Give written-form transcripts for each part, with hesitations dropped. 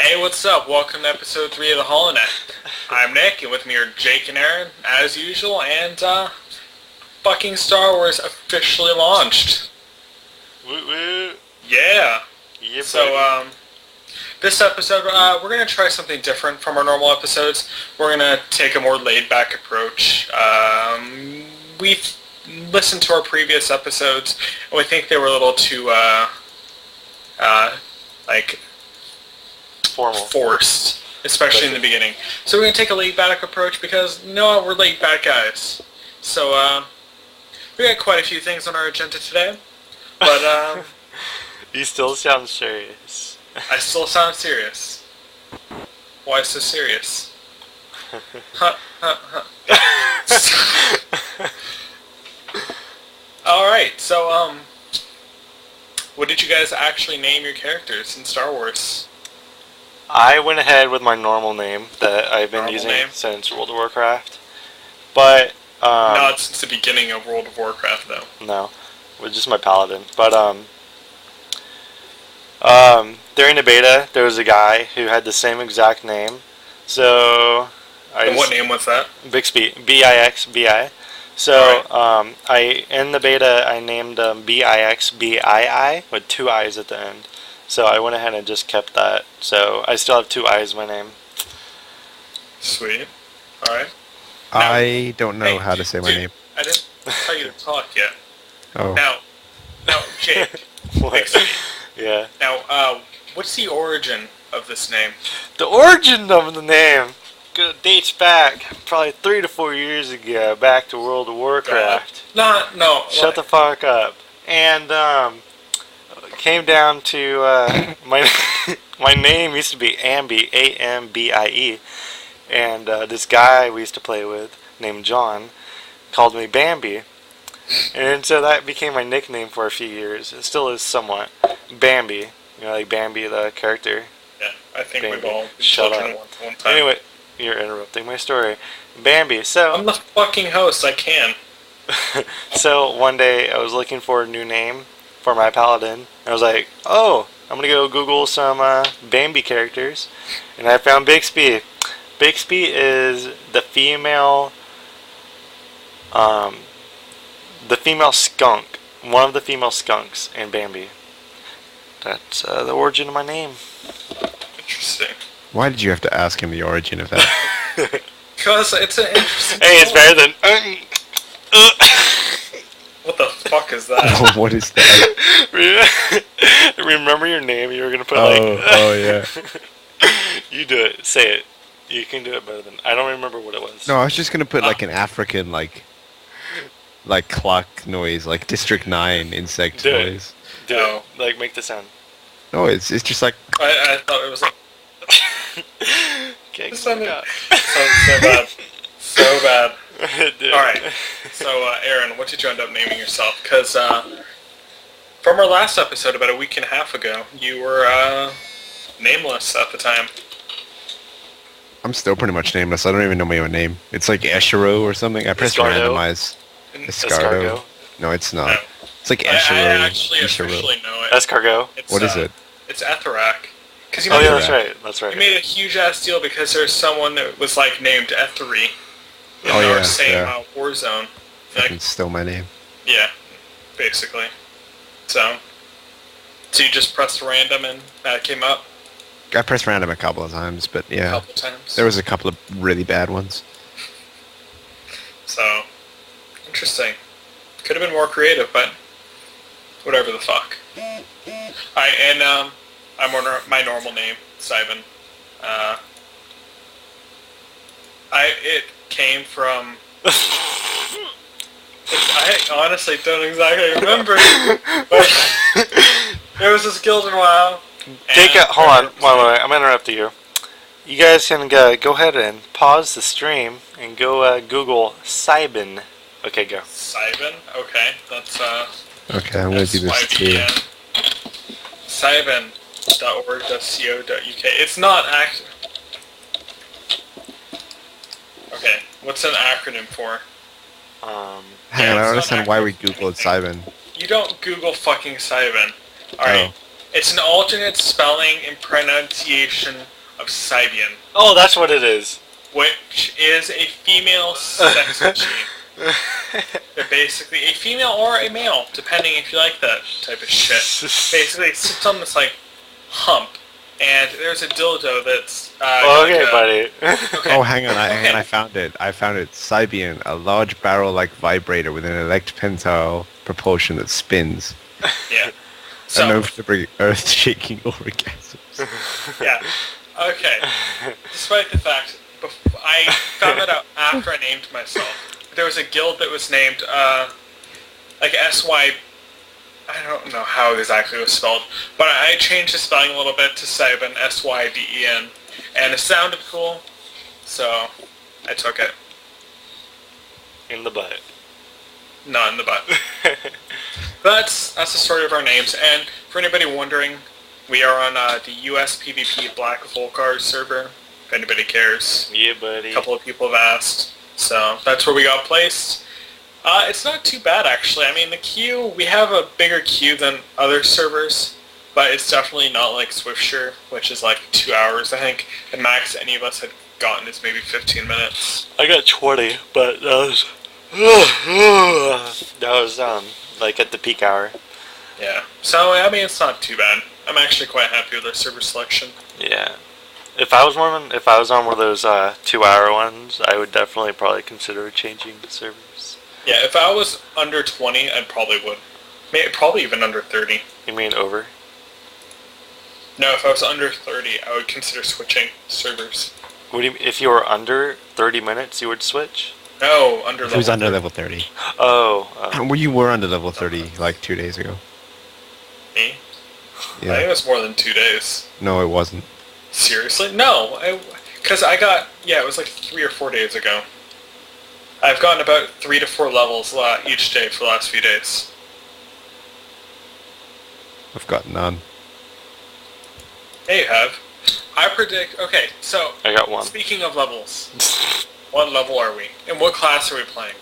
Hey, what's up? Welcome to episode 3 of the Holonet. I'm Nick, and with me are Jake and Aaron, as usual, and fucking Star Wars officially launched. Woot woot. Yeah. Yeah, So, this episode, we're going to try something different from our normal episodes. We're going to take a more laid-back approach. We've listened to our previous episodes, and we think they were a little too, formal. forced, especially in the beginning. So we're going to take a laid-back approach because, you know what, we're laid-back guys. So, we got quite a few things on our agenda today, but, You still sound serious. I still sound serious. Why so serious? Alright, so, what did you guys actually name your characters in Star Wars? I went ahead with my normal name that I've been using since World of Warcraft. But, Not since the beginning of World of Warcraft, though. No, with just my paladin. But, during the beta, there was a guy who had the same exact name. So, And what name was that? Bixby, B-I-X-B-I. So, in the beta, I named him B-I-X-B-I-I with 2 I's at the end. So I went ahead and just kept that. So I still have 2 I's in my name. Sweet. Alright. I don't know how to say my name. I didn't tell you to talk yet. Oh. Now, Jake. What? Yeah. Now, what's the origin of this name? The origin of the name dates back probably 3 to 4 years ago, back to World of Warcraft. No. Shut the fuck up. And came down to my my name used to be Ambi, A-M-B-I-E, and this guy we used to play with named John called me Bambi, and so that became my nickname for a few years. It still is somewhat. Bambi, you know, like Bambi the character. Yeah, I think Bambi. we've all been Shut children up. one time. Anyway, you're interrupting my story. Bambi. So I'm the fucking host. I can. So one day I was looking for a new name for my paladin. I was like, oh, I'm gonna go Google some Bambi characters, and I found Bixby. Bixby is the female skunk, one of the female skunks in Bambi. That's the origin of my name. Interesting. Why did you have to ask him the origin of that? Because it's an interesting Hey, it's better than. What the fuck is that? What is that? Remember your name? You were gonna put Oh yeah. You do it. Say it. You can do it better than. I don't remember what it was. No, I was just gonna put like an African like clock noise, like District 9 insect Do it. noise. Do it. Like make the sound. No, it's just like. I thought it was like... Okay. It sounded so bad. So bad. Dude. Alright, so Aaron, what did you end up naming yourself? Because from our last episode about a week and a half ago, you were nameless at the time. I'm still pretty much nameless. I don't even know my own name. It's like Eshiro or something. I pressed Escardo? randomize. Escargo. No, it's not. No. It's like I Eshiro. actually officially know it. Escargot. It's, What is it? It's Etherak. Because you Oh yeah, made, that's right. That's right. you made a huge ass deal because there's someone that was like named Ethery in Oh, our yeah, same yeah. war zone. Fucking Like, still my name. yeah, basically. So you just pressed random and that came up I pressed random a couple of times, but a yeah. couple times. There was a couple of really bad ones. So, interesting. Could have been more creative, but whatever the fuck. Alright, and my normal name, Simon. It came from... I honestly don't exactly remember, but there was this guild in WoW. Take it. Hold on. Wait. I'm gonna interrupt you. You guys can go ahead and pause the stream and go Google Cybin. Okay, go. Cybin? Okay, that's Okay, I'm gonna do this too. Cybin.org.co.uk. It's not Okay, what's an acronym for? Hang on, I don't it's understand not why we active. googled Cybin. You don't Google fucking Cybin. Alright. Oh. It's an alternate spelling and pronunciation of Cybian, Oh, that's what it is. which is a female sex machine. They're basically a female or a male, depending if you like that type of shit. Basically, it sits on this like hump, and there's a dildo that's. Okay, buddy. Okay. Oh, hang on, Okay. I found it. I found it. Cybian, a large barrel-like vibrator with an electropentile propulsion that spins. Yeah. So. Known to bring earth-shaking orgasms. Yeah. Okay. Despite the fact, I found that out after I named myself. There was a guild that was named, like SY. I don't know how exactly it was spelled, but I changed the spelling a little bit to Syben, SYDEN, and it sounded cool, so I took it. In the butt. Not in the butt. But that's the story of our names, and for anybody wondering, we are on the US PvP Black Volcar server, if anybody cares. Yeah, buddy. A couple of people have asked, so that's where we got placed. It's not too bad, actually. I mean, the queue, we have a bigger queue than other servers, but it's definitely not like Swiftshare, which is like 2 hours, I think. The max any of us had gotten is maybe 15 minutes. I got 20, but that was like at the peak hour. Yeah. So, I mean, it's not too bad. I'm actually quite happy with our server selection. Yeah. If I was on one of those 2-hour ones, I would definitely probably consider changing the servers. Yeah, if I was under 20, I probably would. Maybe, probably even under 30. You mean over? No, if I was under 30, I would consider switching servers. What do you, if you were under 30 minutes, you would switch? No, under level Who's under 30. level 30? Oh. Well, you were under level 30 like 2 days ago. Me? I think Yeah. it was more than 2 days. No, it wasn't. Seriously? No, because I got, yeah, it was like 3 or 4 days ago. I've gotten about 3 to 4 levels each day for the last few days. I've got none. Yeah, you have. I predict, okay, so, I got one. speaking of levels, what level are we? And what class are we playing?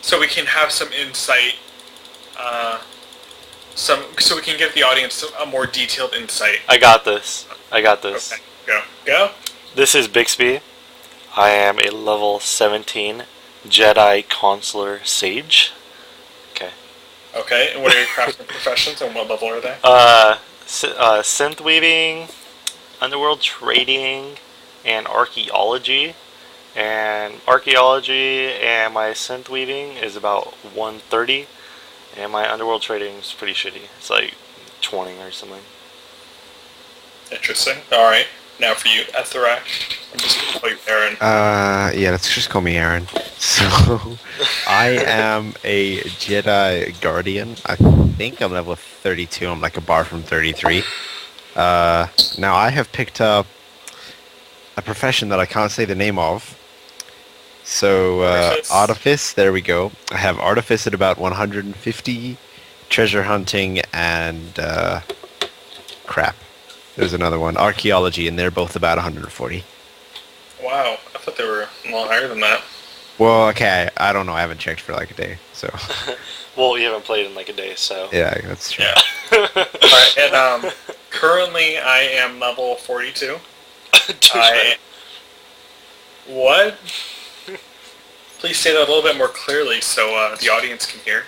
So we can have some insight, so we can give the audience a more detailed insight. I got this. Okay, go. This is Bixby. I am a level 17 Jedi Consular Sage. Okay. Okay, and what are your crafting professions and what level are they? Synth weaving, underworld trading, and archaeology. And archaeology and my synth weaving is about 130, and my underworld trading is pretty shitty. It's like 20 or something. Interesting. Alright, now for you, Etherac. I'm just going to call you Aaron. Yeah, let's just call me Aaron. So, I am a Jedi Guardian. I think I'm level 32. I'm like a bar from 33. Now, I have picked up a profession that I can't say the name of. So, Artifice, there we go. I have Artifice at about 150, Treasure Hunting, and crap. There's another one, Archaeology, and they're both about 140. Wow, I thought they were a lot higher than that. Well, okay, I don't know. I haven't checked for like a day, so. Well, you haven't played in like a day, so. Yeah, that's true. Yeah. Alright, and currently I am level 42. What? Please say that a little bit more clearly so the audience can hear.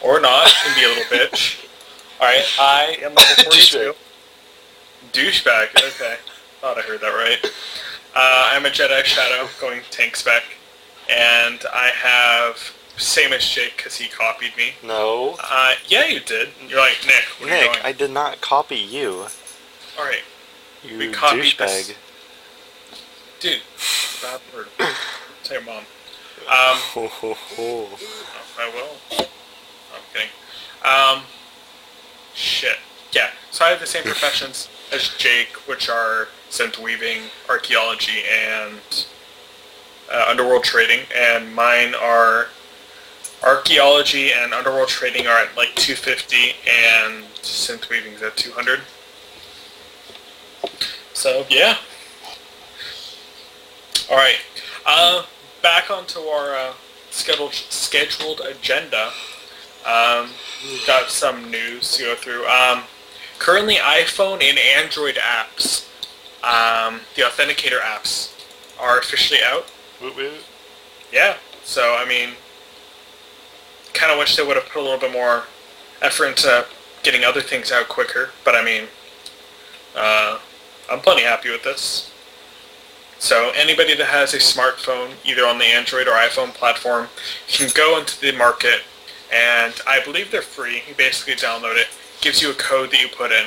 Or not, and be a little bitch. Alright, I am level 42. Douchebag, okay. Thought I heard that right. I'm a Jedi Shadow, going tank spec. And I have, same as Jake, because he copied me. No. Yeah, you did. You're like, Nick, where are you Nick, going? I did not copy you. Alright. You We copied douchebag. this. Dude, it's a bad word. Tell your mom. Ho, ho, ho. I will. I'm kidding. Shit. Yeah, so I have the same professions as Jake, which are synth weaving, archaeology, and underworld trading, and mine are archaeology and underworld trading are at like 250, and synth weaving's at 200. So, yeah. Alright, back onto our scheduled agenda. Got some news to go through. Currently, iPhone and Android apps, the Authenticator apps, are officially out. Woot woot. Yeah, so, I mean, kind of wish they would have put a little bit more effort into getting other things out quicker, but I mean, I'm plenty happy with this. So anybody that has a smartphone, either on the Android or iPhone platform, can go into the market, and I believe they're free. You basically download it, gives you a code that you put in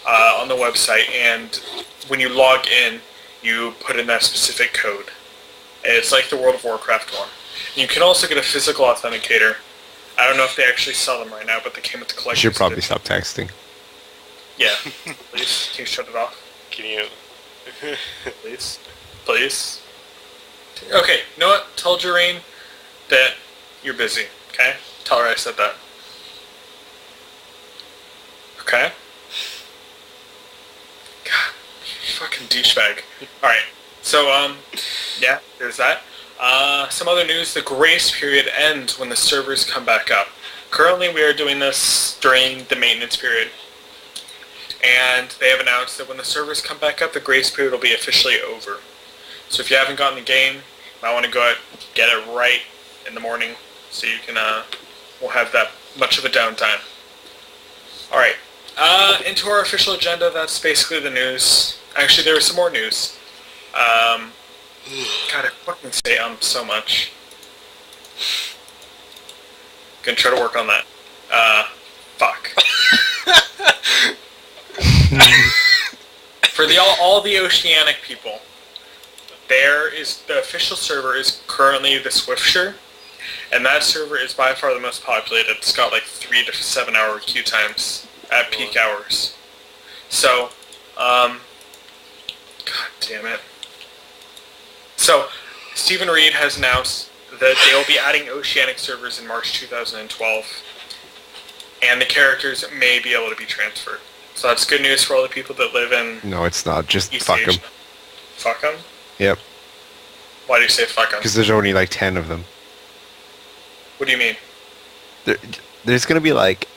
on the website, and when you log in, you put in that specific code. It's like the World of Warcraft one. You can also get a physical authenticator. I don't know if they actually sell them right now, but they came with the You collector's should probably edition. stop texting. Yeah, please. Can you shut it off? Can you? Please? Please? Okay, you know what? Tell Jareen that you're busy, okay? Tell her I said that. Okay? God, you fucking douchebag. Alright, so, yeah, there's that. Some other news, the grace period ends when the servers come back up. Currently we are doing this during the maintenance period. And they have announced that when the servers come back up, the grace period will be officially over. So if you haven't gotten the game, you might want to go out, get it right in the morning, so you can, won't have that much of a downtime. Alright, into our official agenda, that's basically the news. Actually, there was some more news. God, I fucking say so much. Gonna try to work on that. Fuck. For all the Oceanic people, the official server is currently the Swiftsure, and that server is by far the most populated. It's got like 3 to 7 hour queue times at peak hours. So, God damn it. So, Stephen Reed has announced that they will be adding Oceanic servers in March 2012, and the characters may be able to be transferred. So that's good news for all the people that live in No, it's not. Just East fuck Asia. them. Fuck them? Yep. Why do you say fuck them? Because there's only like 10 of them. What do you mean? There's gonna be like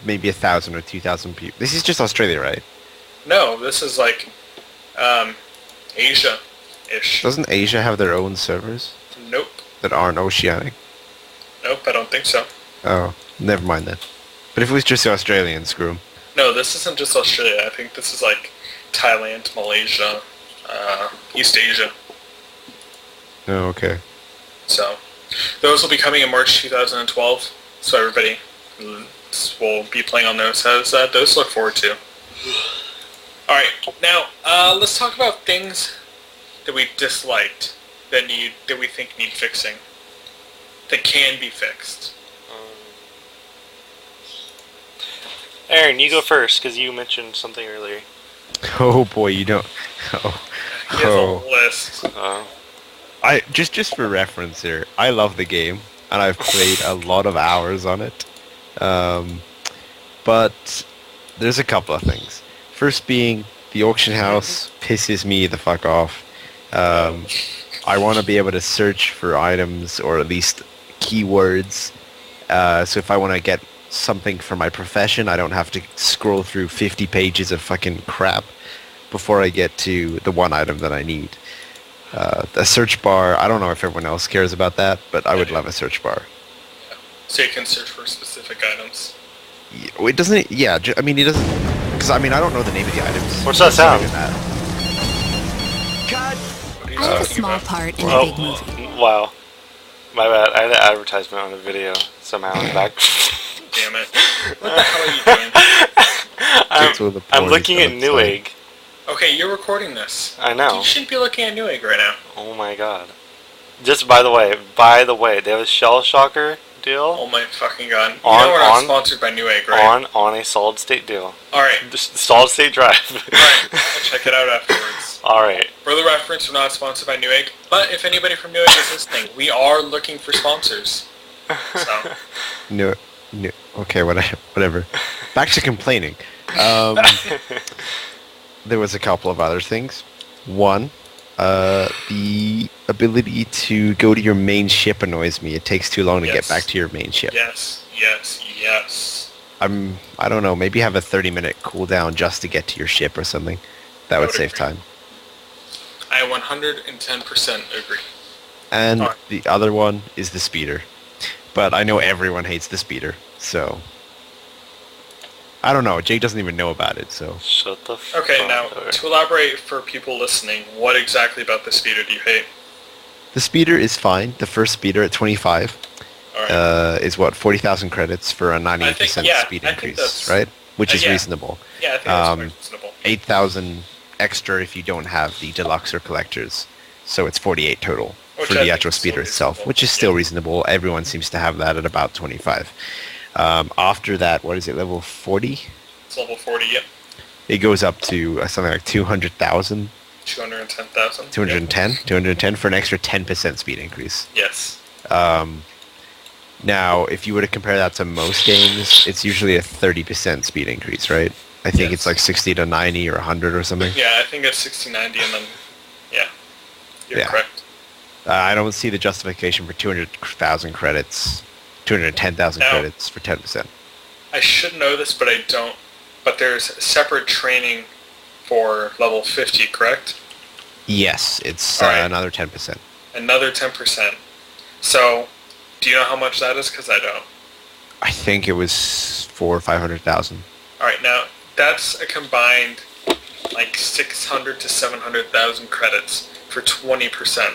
maybe 1,000 or 2,000 people. This is just Australia, right? No, this is like Asia-ish. Doesn't Asia have their own servers Nope. that aren't Oceanic? Nope, I don't think so. Oh, never mind then. But if it was just the Australians, screw 'em. No, this isn't just Australia. I think this is like Thailand, Malaysia, East Asia. Oh, okay. So those will be coming in March 2012. So everybody will be playing on those. Has those to look forward to. All right, now let's talk about things that we disliked that we think need fixing, that can be fixed. Aaron, you go first, because you mentioned something earlier. Oh boy, you don't. Oh. He has a list. I just for reference here, I love the game and I've played a lot of hours on it. But there's a couple of things. First being the auction house pisses me the fuck off. I want to be able to search for items or at least keywords. So if I want to get something for my profession, I don't have to scroll through 50 pages of fucking crap before I get to the one item that I need. A search bar, I don't know if everyone else cares about that, but I would love a search bar. So you can search for specific items. It doesn't, yeah, I mean, it doesn't, because I mean, I don't know the name of the items. What's that sound? What are you I have a talking small about? part in a big movie. Wow. My bad. I had an advertisement on the video somehow in the back. Damn it. What the hell are you doing? That's what the I'm porn looking at sounds like. Newegg. Okay, you're recording this. I know. You shouldn't be looking at Newegg right now. Oh my god. Just by the way, they have a Shell Shocker deal Oh my fucking god. You On- know we're not on- sponsored by Newegg, right? on a solid state deal. Alright, Just solid state drive. alright. I'll check it out afterwards. Alright. For the reference, we're not sponsored by Newegg, but if anybody from Newegg is listening, we are looking for sponsors. So, No, okay, whatever. Back to complaining. There was a couple of other things. One, the ability to go to your main ship annoys me. It takes too long to get Yes. back to your main ship. yes, yes, yes. I don't know, maybe have a 30-minute cooldown just to get to your ship or something. That would save agree. time. I 110% agree. And Alright. the other one is the speeder. But I know everyone hates the speeder, so I don't know. Jake doesn't even know about it, so Shut the Okay, fuck now, up. to elaborate for people listening, what exactly about the speeder do you hate? the speeder is fine. The first speeder at 25 Alright. is what 40,000 credits for a 98% speed I think increase, that's... right? Which is yeah. reasonable. Yeah, I think that's Um, quite reasonable. 8,000 extra if you don't have the deluxe or collectors, so it's 48 total Which for I the think actual is still speeder itself, reasonable. which is still Yeah. reasonable. Everyone seems to have that at about 25. After that, what is it, level 40? It's level 40, yep. It goes up to something like 200,000, 210,000. 210, 210 for an extra 10% speed increase. Yes. Now, if you were to compare that to most games, it's usually a 30% speed increase, right? I think it's Yes. like 60 to 90 or 100 or something. Yeah, I think it's 6090 and then... Yeah. You're Yeah. correct. I don't see the justification for 200,000 credits, 210,000 Now- credits for 10%. I should know this, but I don't. But there's separate training for level 50, correct? Yes, it's Alright. another 10%. Another 10%. So, do you know how much that is? Because I don't. I think it was 400,000 or 500,000. Alright, now, that's a combined, like, 600 to 700,000 credits for 20%.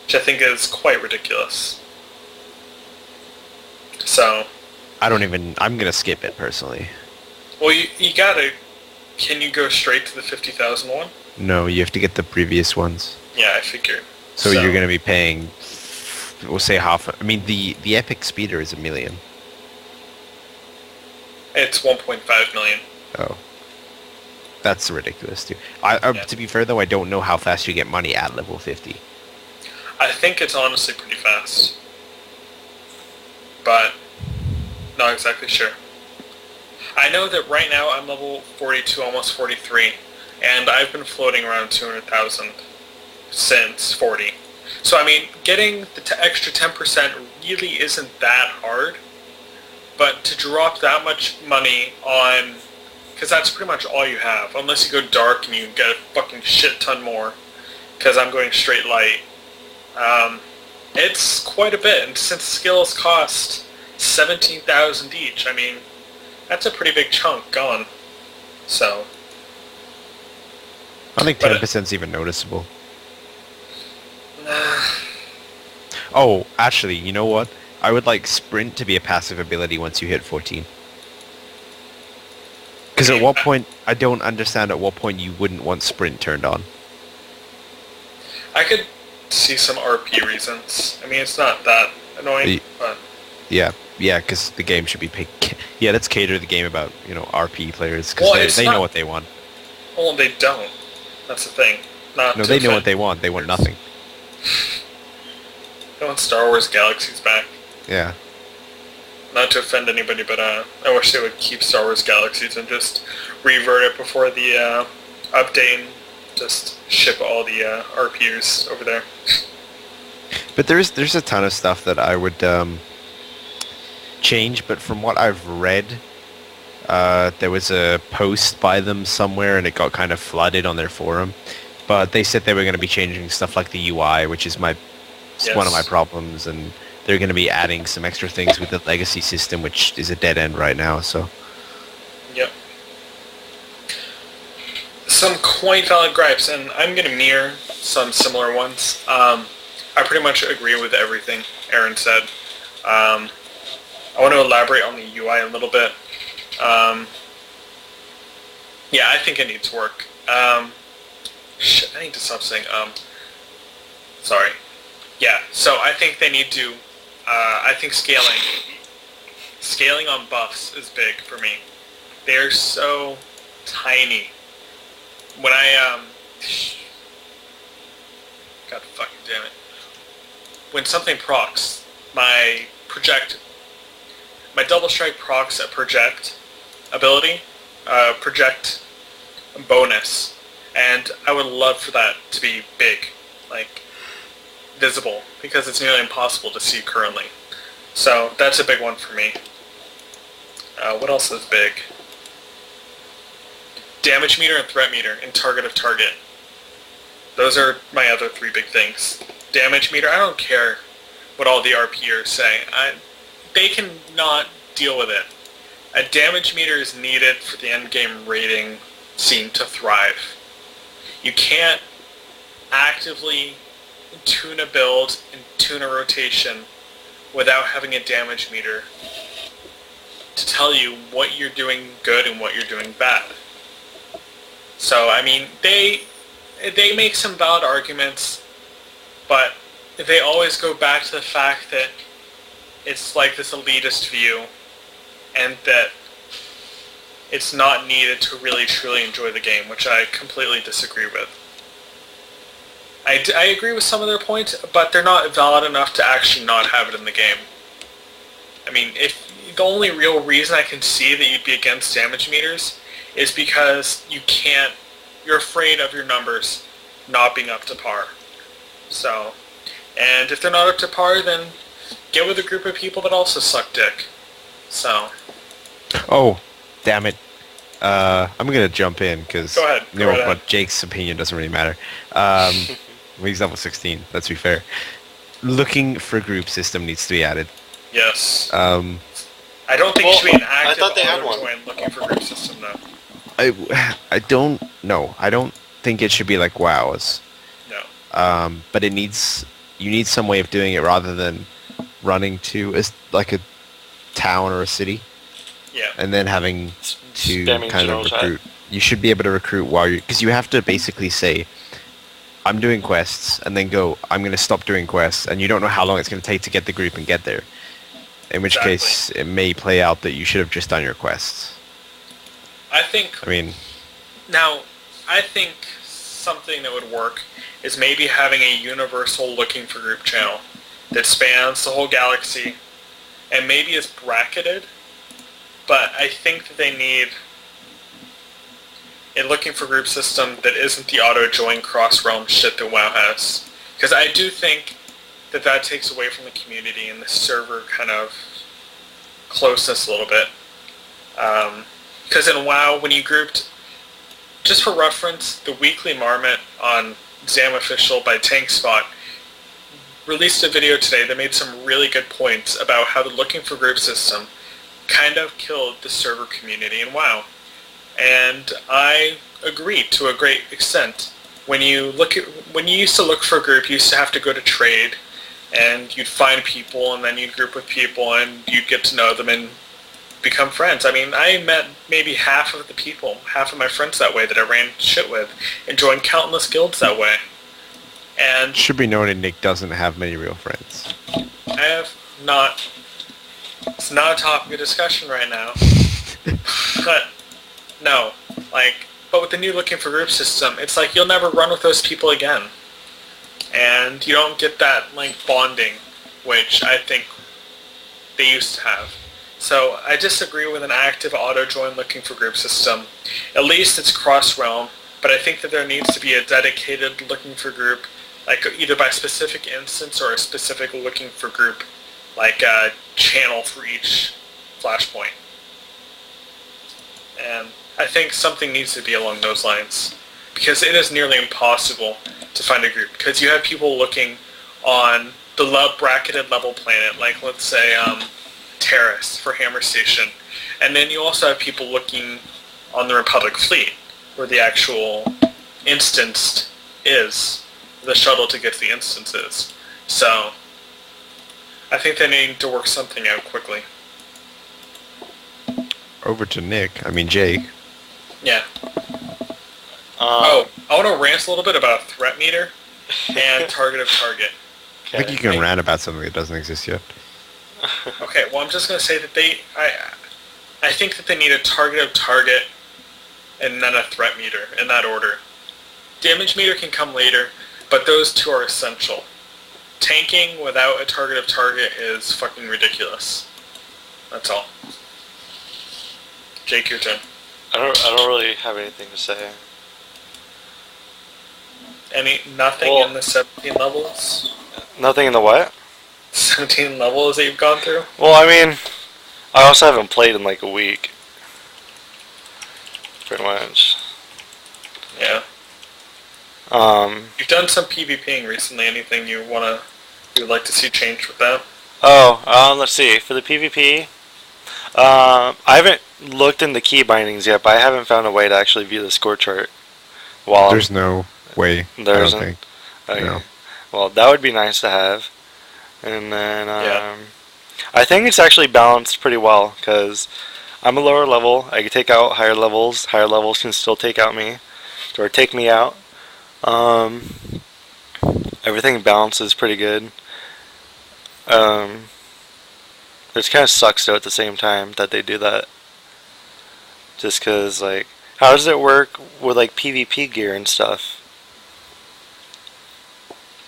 Which I think is quite ridiculous. So, I'm gonna skip it personally. well, you gotta... Can you go straight to the 50,000 one? No, you have to get the previous ones. Yeah, I figured. So you're gonna be paying, we'll say half. I mean, the epic speeder is $1 million. It's 1.5 million. Oh, that's ridiculous too. Yeah. To be fair though, I don't know how fast you get money at level 50. I think it's honestly pretty fast. But, not exactly sure. I know that right now I'm level 42, almost 43, and I've been floating around 200,000 since 40. So I mean, getting the extra 10% really isn't that hard, but to drop that much money on, because that's pretty much all you have, unless you go dark and you get a fucking shit ton more, because I'm going straight light. It's quite a bit, and since skills cost 17,000 each, I mean, that's a pretty big chunk gone. So, I think But 10% is even noticeable. Oh, actually, you know what? I would like sprint to be a passive ability once you hit 14. Because at what point, I don't understand at what point you wouldn't want sprint turned on. I could see some RP reasons. I mean, it's not that annoying, Ye- but Yeah, because the game should be yeah, let's cater the game about, RP players, because Well, it's they not- know what they want. well, they don't. That's the thing. Not No, to they know what offend- they want. They want nothing. They want Star Wars Galaxies back. Yeah. Not to offend anybody, but I wish they would keep Star Wars Galaxies and just revert it before the update and just ship all the RPers over there. But there's a ton of stuff that I would change, but from what I've read, there was a post by them somewhere and it got kind of flooded on their forum. But they said they were going to be changing stuff like the UI, which is one of my Yes. problems, and they're going to be adding some extra things with the legacy system, which is a dead end right now. So Yep. Some quite valid gripes, and I'm going to mirror some similar ones. I pretty much agree with everything Aaron said. I want to elaborate on the UI a little bit. Yeah, I think it needs work. Shit, I need to stop saying sorry. Yeah, so I think they need to, I think scaling on buffs is big for me. They're so tiny. When I, God fucking damn it. When something procs, my double strike procs at project ability, project bonus, and I would love for that to be big, like visible, because it's nearly impossible to see currently. So that's a big one for me. What else is big? Damage meter and threat meter and target of target. Those are my other three big things. Damage meter, I don't care what all the RPers say. They can not deal with it. A damage meter is needed for the endgame rating scene to thrive. You can't actively tune a build and tune a rotation without having a damage meter to tell you what you're doing good and what you're doing bad. So, I mean, they make some valid arguments, but they always go back to the fact that it's like this elitist view, and that it's not needed to really truly enjoy the game, which I completely disagree with. I agree with some of their points, but they're not valid enough to actually not have it in the game. I mean, if the only real reason I can see that you'd be against damage meters is because you're afraid of your numbers not being up to par. So, and if they're not up to par, then get with a group of people that also suck dick. So. Oh, damn it. I'm going to jump in because Go ahead. But Jake's opinion doesn't really matter. He's level 16, let's be fair. Looking for group system needs to be added. Yes. I don't think it should be an active I thought they had one. looking for group system, though. I don't know. I don't think it should be like WoW's. No. But you need some way of doing it rather than running to like a town or a city. Yeah. And then having to Spamming kind of general recruit. You should be able to recruit while because you have to basically say, I'm doing quests, and then go, I'm going to stop doing quests, and you don't know how long it's going to take to get the group and get there. In which case, it may play out that you should have just done your quests. I think something that would work is maybe having a universal looking for group channel that spans the whole galaxy and maybe is bracketed, but I think that they need a looking for group system that isn't the auto-join cross-realm shit that WoW has. Because I do think that takes away from the community and the server kind of closeness a little bit. Because in WoW, when you grouped, just for reference, the weekly Marmot on Zam Official by TankSpot released a video today that made some really good points about how the looking for group system kind of killed the server community in WoW. And I agree to a great extent. When you used to look for a group, you used to have to go to trade, and you'd find people, and then you'd group with people, and you'd get to know them and become friends. I mean, I met maybe half of my friends that way that I ran shit with, and joined countless guilds that way. And should be noted, Nick doesn't have many real friends. I have not. It's not a topic of discussion right now. But no, but with the new looking for group system, it's like you'll never run with those people again. And you don't get that, bonding, which I think they used to have. So I disagree with an active auto-join looking for group system. At least it's cross-realm, but I think that there needs to be a dedicated looking for group, either by specific instance or a specific looking for group, a channel for each flashpoint. And I think something needs to be along those lines, because it is nearly impossible to find a group, because you have people looking on the bracketed level planet, let's say Terrace for Hammer Station, and then you also have people looking on the Republic fleet, where the actual instance is, the shuttle to get to the instance is. So I think they need to work something out quickly. Over to Jake. Yeah. I want to rant a little bit about threat meter and target of target. I think you can rant about something that doesn't exist yet. Okay, well, I'm just going to say that I think that they need a target of target and then a threat meter in that order. Damage meter can come later, but those two are essential. Tanking without a target of target is fucking ridiculous. That's all. Jake, your turn. I don't really have anything to say. Nothing in the 17 levels? Nothing in the what? 17 levels that you've gone through? Well, I mean, I also haven't played in like a week. Pretty much. Yeah. You've done some PvPing recently. Anything you'd like to see changed with that? Let's see. For the PvP, I haven't looked in the key bindings yet, but I haven't found a way to actually view the score chart. There's no way. There I don't isn't? think. Okay. No. Well, that would be nice to have. And then, Yeah. I think it's actually balanced pretty well, because I'm a lower level. I can take out higher levels. Higher levels can still take out me, or take me out. Everything balances pretty good. It kind of sucks though at the same time that they do that. Just because, like, how does it work with like PvP gear and stuff?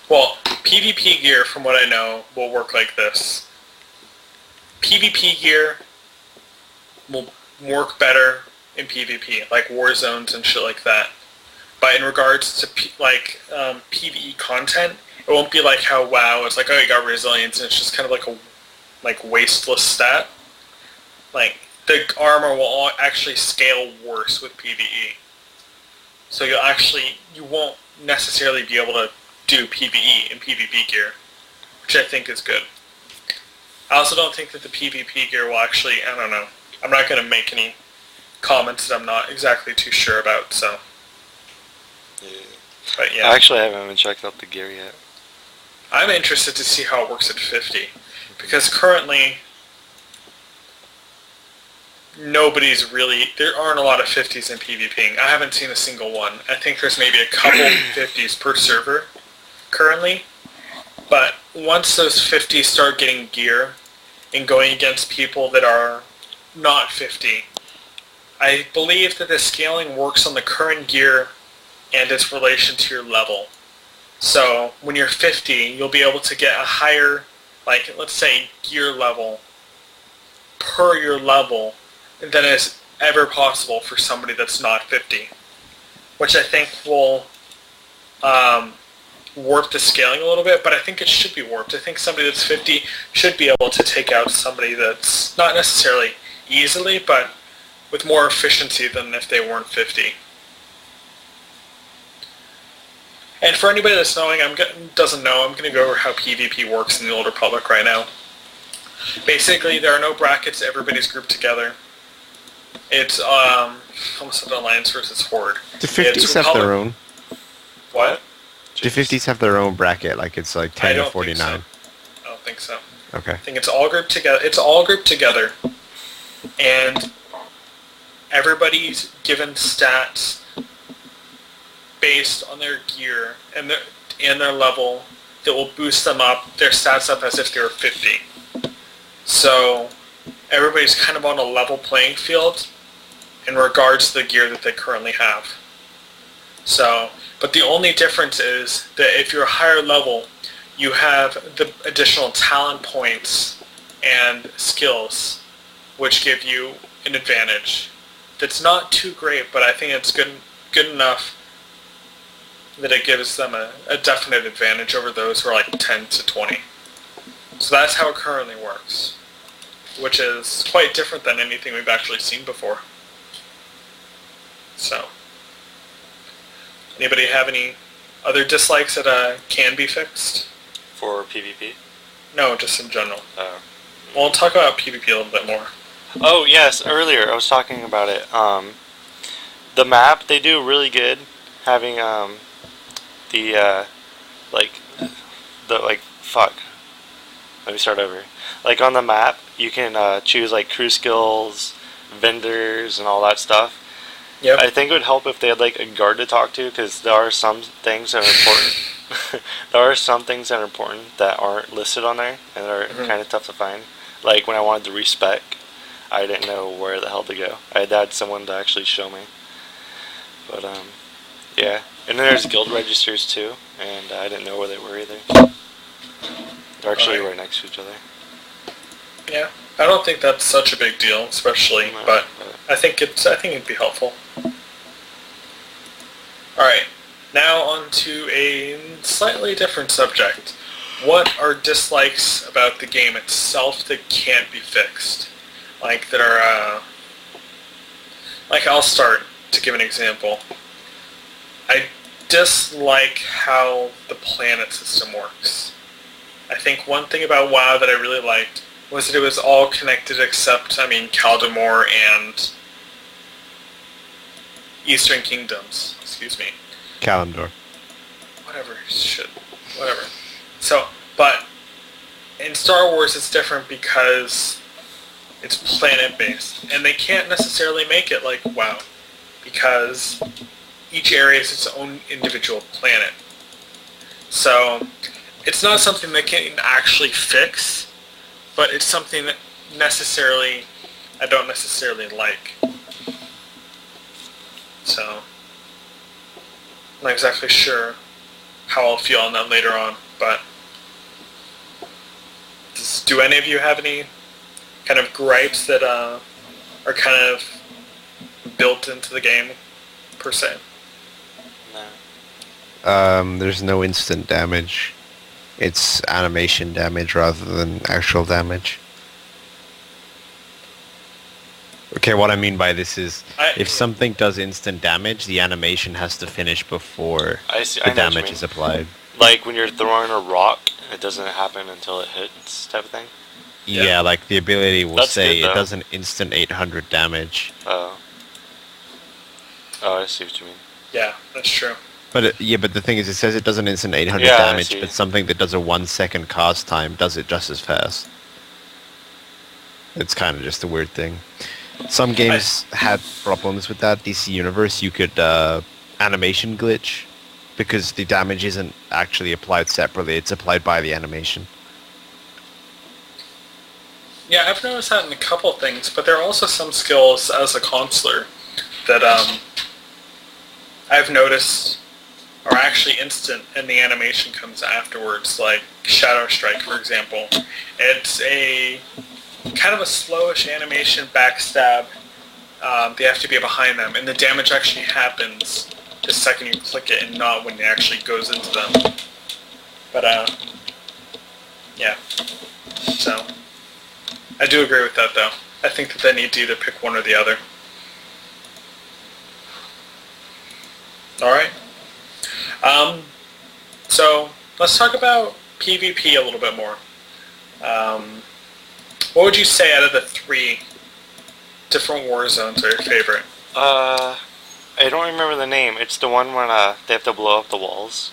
Well, PvP gear, from what I know, will work like this. PvP gear will work better in PvP, like war zones and shit like that. But in regards to PvE content, it won't be like how WoW is like, oh, you got resilience, and it's just kind of like a wasteless stat. Like, the armor will actually scale worse with PvE. So you won't necessarily be able to do PvE in PvP gear, which I think is good. I also don't think that the PvP gear will actually, I don't know. I'm not going to make any comments that I'm not exactly too sure about, so. Yeah. But yeah. I actually haven't even checked out the gear yet. I'm interested to see how it works at 50. Because currently, there aren't a lot of 50s in PvPing. I haven't seen a single one. I think there's maybe a couple 50s per server currently. But once those 50s start getting gear and going against people that are not 50, I believe that the scaling works on the current gear and its relation to your level. So when you're 50, you'll be able to get a higher, like, let's say, gear level per your level than is ever possible for somebody that's not 50, which I think will warp the scaling a little bit, but I think it should be warped. I think somebody that's 50 should be able to take out somebody that's not necessarily easily, but with more efficiency than if they weren't 50. And for anybody that's doesn't know, I'm going to go over how PvP works in the Old Republic right now. Basically, there are no brackets. Everybody's grouped together. It's almost like Alliance versus Horde. Do 50s have their own? What? Do 50s have their own bracket? Like it's like 10 to 49? I don't think so. Okay. I think it's all grouped together. It's all grouped together, and everybody's given stats based on their gear and their level that will boost their stats up as if they were 50. So everybody's kind of on a level playing field in regards to the gear that they currently have. So, but the only difference is that if you're a higher level, you have the additional talent points and skills, which give you an advantage. That's not too great, but I think it's good enough that it gives them a definite advantage over those who are like 10 to 20. So that's how it currently works, which is quite different than anything we've actually seen before. So, anybody have any other dislikes that can be fixed? For PvP? No, just in general. Oh. We'll talk about PvP a little bit more. Oh, yes, earlier I was talking about it. The map, they do really good having let me start over. Like on the map, you can choose like crew skills, vendors, and all that stuff. Yep. I think it would help if they had like a guard to talk to, because there are some things that are important. There are some things that are important that aren't listed on there, and are kind of tough to find. Like when I wanted to respec, I didn't know where the hell to go. I had someone to actually show me. But yeah. And then there's guild registers too, and I didn't know where they were either. They're actually right next to each other. Yeah, I don't think that's such a big deal, especially, but I think it'd be helpful. All right, now on to a slightly different subject. What are dislikes about the game itself that can't be fixed? like that are like I'll start to give an example. I dislike how the planet system works. I think one thing about WoW that I really liked was that it was all connected except, Kaldemore and Eastern Kingdoms. Excuse me. Calendar. Whatever. Whatever. So, but in Star Wars it's different because it's planet-based. And they can't necessarily make it like WoW. Because each area is its own individual planet. So, it's not something they can actually fix, but it's something that I don't necessarily like. So, I'm not exactly sure how I'll feel on that later on, but do any of you have any kind of gripes that are kind of built into the game, per se? No. There's no instant damage. It's animation damage rather than actual damage. Okay, what I mean by this is, if something does instant damage, the animation has to finish before I know the what you damage mean. is applied. Like when you're throwing a rock, it doesn't happen until it hits, type of thing. Yeah, like the ability will That's say good, it though. does an instant 800 damage. Oh. Oh, I see what you mean. Yeah, that's true. But but the thing is, it says it does an instant 800 Yeah, I damage, see. but something that does a 1 second cast time does it just as fast. It's kind of just a weird thing. Some games had problems with that. DC Universe, you could animation glitch because the damage isn't actually applied separately. It's applied by the animation. Yeah, I've noticed that in a couple of things, but there are also some skills as a consular that I've noticed are actually instant and the animation comes afterwards, like Shadow Strike, for example. It's a kind of a slowish animation backstab. They have to be behind them, and the damage actually happens the second you click it and not when it actually goes into them. But, yeah. So, I do agree with that, though. I think that they need to either pick one or the other. Alright. So, let's talk about PvP a little bit more. What would you say out of the 3 different war zones are your favorite? I don't remember the name. It's the one when they have to blow up the walls.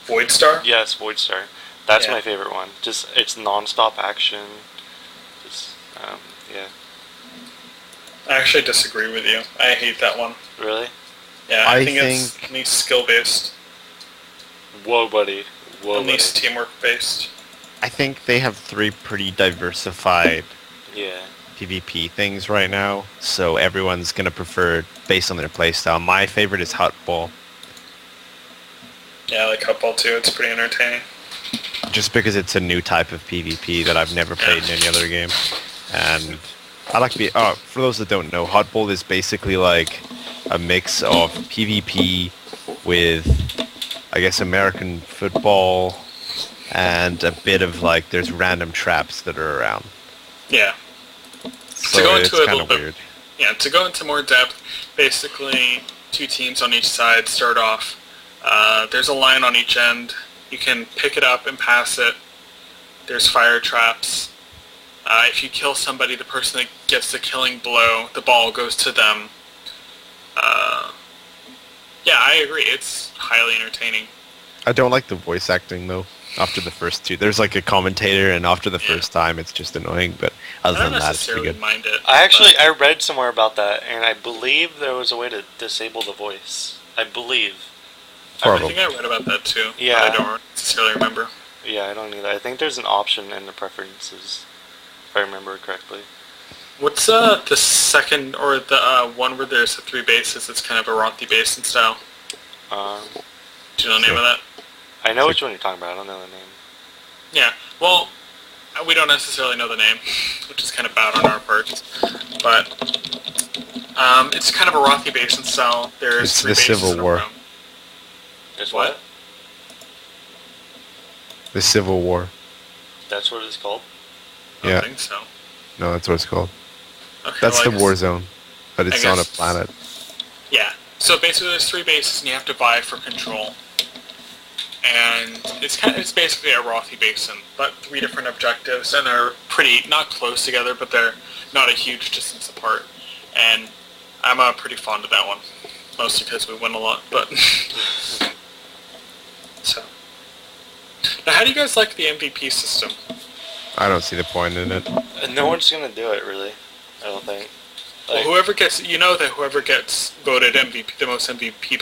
Void Star? Yes, Void Star. That's Yeah. my favorite one. Just it's non-stop action. Just yeah. I actually disagree with you. I hate that one. Really? Yeah, I think it's at least skill-based. Whoa, buddy. Whoa, At least teamwork-based. I think they have 3 pretty diversified Yeah. PvP things right now, so everyone's gonna prefer it based on their playstyle. My favorite is Hutball, Yeah, I like Hutball too. It's pretty entertaining. just because it's a new type of PvP that I've never played in any other game. And I like to be... Oh, for those that don't know, Hutball is basically like a mix of PvP with, I guess, American football and a bit of like there's random traps that are around. Yeah. So to go it's into it a kind little of bit, weird. yeah, to go into more depth, basically 2 teams on each side start off. There's a line on each end. You can pick it up and pass it. There's fire traps. If you kill somebody, the person that gets the killing blow, the ball goes to them. Yeah, I agree. It's highly entertaining. I don't like the voice acting though. After the first 2, there's like a commentator, and after the first time, it's just annoying. But other I don't than that, it's pretty necessarily good. mind it. I read somewhere about that, and I believe there was a way to disable the voice. I believe. I Horrible. think I read about that too. Yeah. But I don't necessarily remember. Yeah, I don't either. I think there's an option in the preferences, if I remember correctly. What's the second, or the one where there's the 3 bases? It's kind of a Rothy basin style. Do you know the name of that? I know which one you're talking about. I don't know the name. Yeah. Well, we don't necessarily know the name, which is kind of bad on our part. But it's kind of a Rothy basin style. There's It's 3 the bases Civil in a War. room. There's What? what? The Civil War. That's what it's called? I Yeah. don't think so. No, that's what it's called. Okay, That's well, the war zone, but I it's on a guess- planet. Yeah. So basically, there's 3 bases, and you have to vie for control. And it's basically a Rothi basin, but 3 different objectives, and they're pretty not close together, but they're not a huge distance apart. And I'm pretty fond of that one, mostly because we win a lot. But so now, how do you guys like the MVP system? I don't see the point in it. No one's gonna do it, really. I don't think. Well, whoever gets voted MVP, the most MVP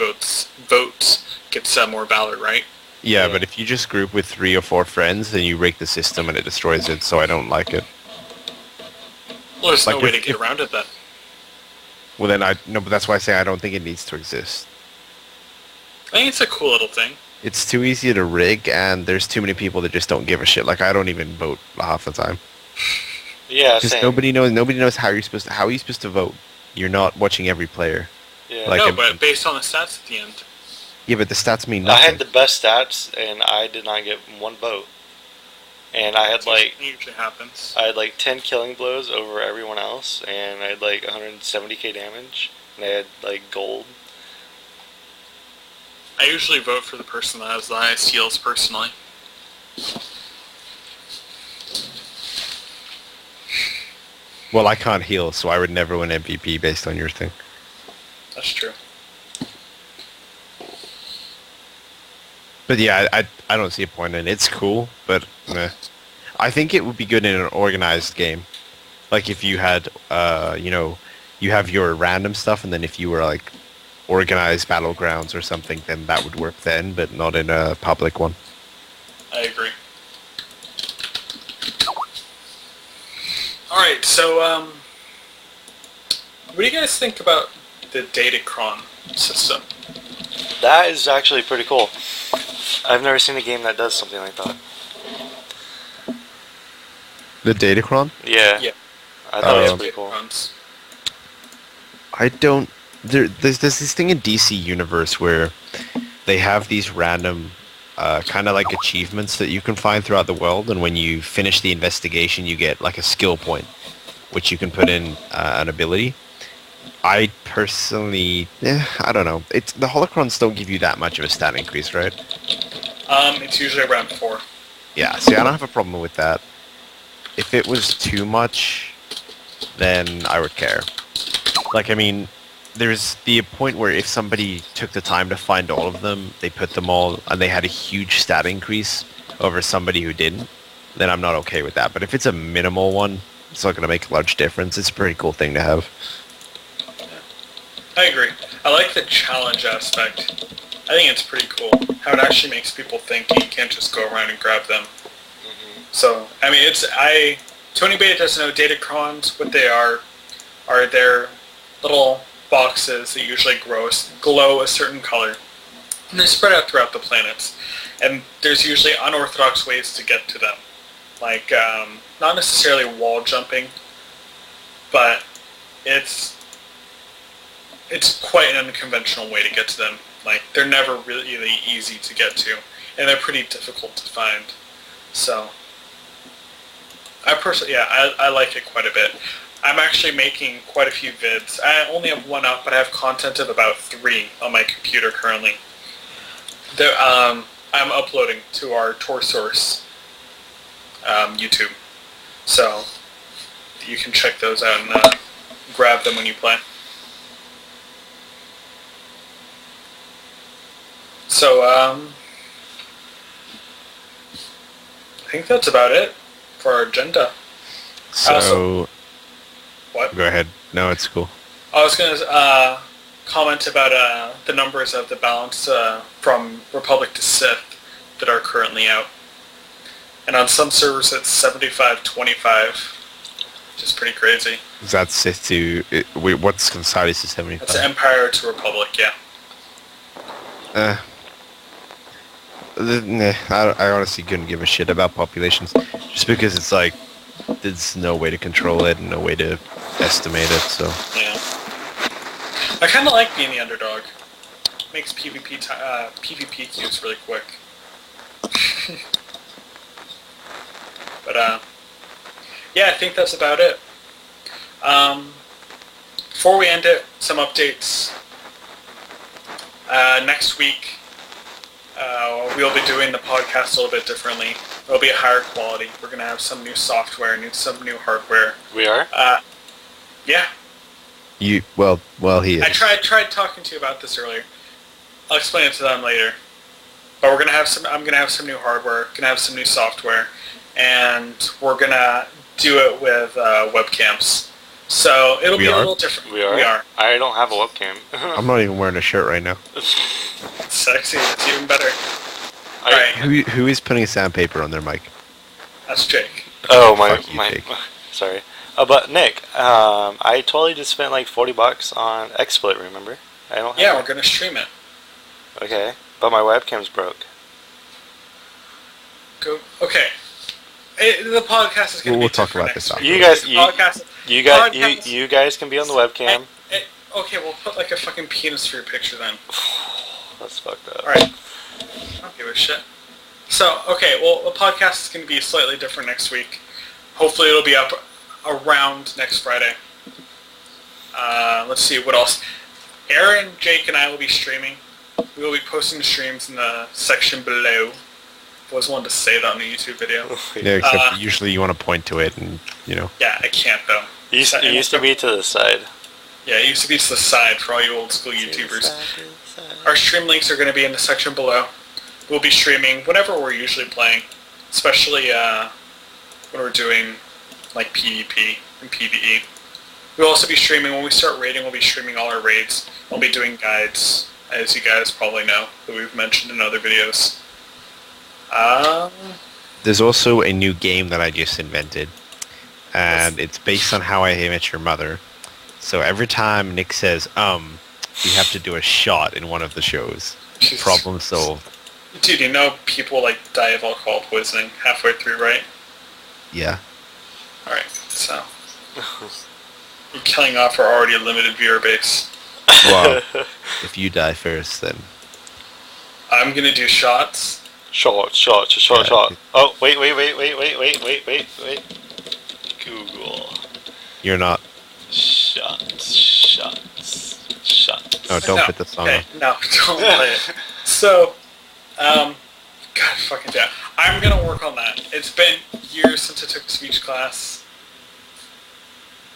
votes gets more valor, right? Yeah, Yeah. but if you just group with 3 or 4 friends, then you break the system and it destroys it. So I don't like it. Well, there's no Like way if- to get around it then. Well, then but that's why I say I don't think it needs to exist. I think it's a cool little thing. It's too easy to rig, and there's too many people that just don't give a shit. Like I don't even vote half the time. Yeah, Because same. nobody knows how are you supposed to vote. You're not watching every player. Yeah. like no, a- but based on the stats at the end. Yeah, but the stats mean I nothing. had the best stats, and I did not get 1 vote. And I had It usually happens. 10 killing blows over everyone else, and I had 170k damage, and I had gold. I usually vote for the person that has the highest heals personally. Well, I can't heal, so I would never win MVP based on your thing. That's true. But yeah, I don't see a point in it. It's cool, but meh. I think it would be good in an organized game. Like if you had, you have your random stuff, and then if you were like organized battlegrounds or something, then that would work then, but not in a public one. I agree. Alright, so, what do you guys think about the Datacron system? That is actually pretty cool. I've never seen a game that does something like that. The Datacron? Yeah. Yeah. I thought it was Um, pretty cool. Datacrons. I don't. There's this thing in DC Universe where they have these random, kind of like achievements that you can find throughout the world, and when you finish the investigation, you get like a skill point, which you can put in an ability. I personally, I don't know. The holocrons don't give you that much of a stat increase, right? It's usually around 4. Yeah. See, I don't have a problem with that. If it was too much, then I would care. Like, I mean, there's the point where if somebody took the time to find all of them, they put them all, and they had a huge stat increase over somebody who didn't, then I'm not okay with that. But if it's a minimal one, it's not going to make a large difference. It's a pretty cool thing to have. I agree. I like the challenge aspect. I think it's pretty cool. How it actually makes people think you can't just go around and grab them. So, I mean, to anybody that doesn't know, Datacrons, what they are their little boxes that usually glow a certain color. And they're spread out throughout the planets. And there's usually unorthodox ways to get to them. Like, not necessarily wall jumping, but it's quite an unconventional way to get to them. Like, they're never really easy to get to, and they're pretty difficult to find. So, I personally, I like it quite a bit. I'm actually making quite a few vids. I only have 1 up, but I have content of about 3 on my computer currently. I'm uploading to our Tor Source YouTube. So, you can check those out and grab them when you play. So, I think that's about it for our agenda. So, What? go ahead. No, it's cool. I was going to comment about the numbers of the balance from Republic to Sith that are currently out. And on some servers it's 75-25, which is pretty crazy. Is that Sith to... wait, what's side is to 75? That's Empire to Republic, yeah. I honestly couldn't give a shit about populations, just because it's like there's no way to control it and no way to estimate it. So Yeah. I kind of like being the underdog. Makes PvP queues really quick. But yeah, I think that's about it. before we end it, some updates. Next week, we'll be doing the podcast a little bit differently. It'll be a higher quality. We're going to have some new software, some new hardware. We are? Yeah. He is. I tried talking to you about this earlier. I'll explain it to them later. But we're gonna have some. I'm gonna have some new hardware. Gonna have some new software, and we're gonna do it with webcams. So it'll be a little different. We are. I don't have a webcam. I'm not even wearing a shirt right now. Sexy. It's even better. All right. Who is putting sandpaper on their mic? That's Jake. Oh Jake. Sorry. But Nick, I totally just spent like $40 on XSplit. Remember? I don't. Yeah, we're gonna stream it. Okay, but my webcam's broke. Go. Okay. The podcast is gonna be. We'll talk different about this next after. week. You guys can be on the webcam. Okay, we'll put like a fucking penis for your picture then. That's fucked up. Alright. I don't give a shit. So, okay, well, the podcast is going to be slightly different next week. Hopefully it'll be up around next Friday. Let's see, what else? Aaron, Jake, and I will be streaming. We will be posting the streams in the section below. I always wanted to say that on the YouTube video. Yeah, except usually you want to point to it and, Yeah, I can't, though. It used to be to the side. Yeah, it used to be to the side for all you old school YouTubers. Our stream links are going to be in the section below. We'll be streaming whenever we're usually playing, especially when we're doing like PvP and PvE. We'll also be streaming, when we start raiding, we'll be streaming all our raids. We'll be doing guides, as you guys probably know, that we've mentioned in other videos. There's also a new game that I just invented, and it's based on How I Met Your Mother. So every time Nick says, you have to do a shot in one of the shows. Problem solved. Dude, you know people like die of alcohol poisoning halfway through, right? Yeah. Alright, so you're killing off our already limited viewer base. Well, if you die first, then I'm gonna do shots. Shot. Oh, wait. Google. You're not. Shots. Oh, don't put the song on. No, don't play it. So, God fucking damn. I'm gonna work on that. It's been years since I took a speech class.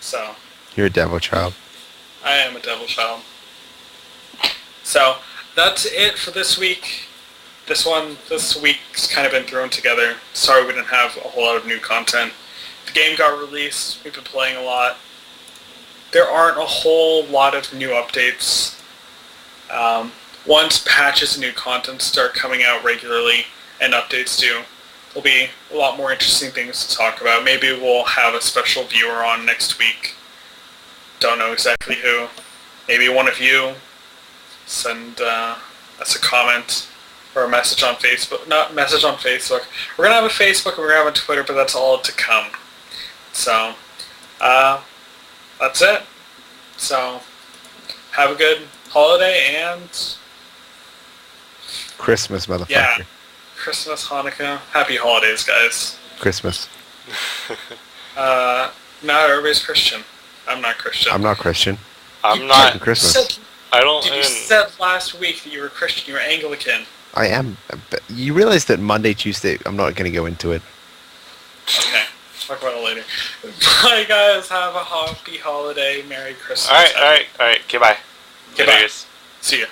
So. You're a devil child. I am a devil child. So, that's it for this week. This week's kind of been thrown together. Sorry we didn't have a whole lot of new content. The game got released. We've been playing a lot. There aren't a whole lot of new updates. Once patches and new content start coming out regularly, and updates do, there'll be a lot more interesting things to talk about. Maybe we'll have a special viewer on next week. Don't know exactly who. Maybe one of you. Send us a comment or a message on Facebook. Not message on Facebook. We're going to have a Facebook and we're going to have a Twitter, but that's all to come. So, that's it. So, have a good holiday and... Christmas, motherfucker. Yeah. Christmas, Hanukkah. Happy holidays, guys. Christmas. Not everybody's Christian. I'm not Christian. I'm not Christian. I'm not. Christmas. I don't. Dude, you said last week that you were Christian. You were Anglican. I am. But you realize that Monday, Tuesday, I'm not going to go into it. Okay. Talk about it later. Bye, guys. Have a happy holiday. Merry Christmas. All right. Goodbye. Goodbye. See ya.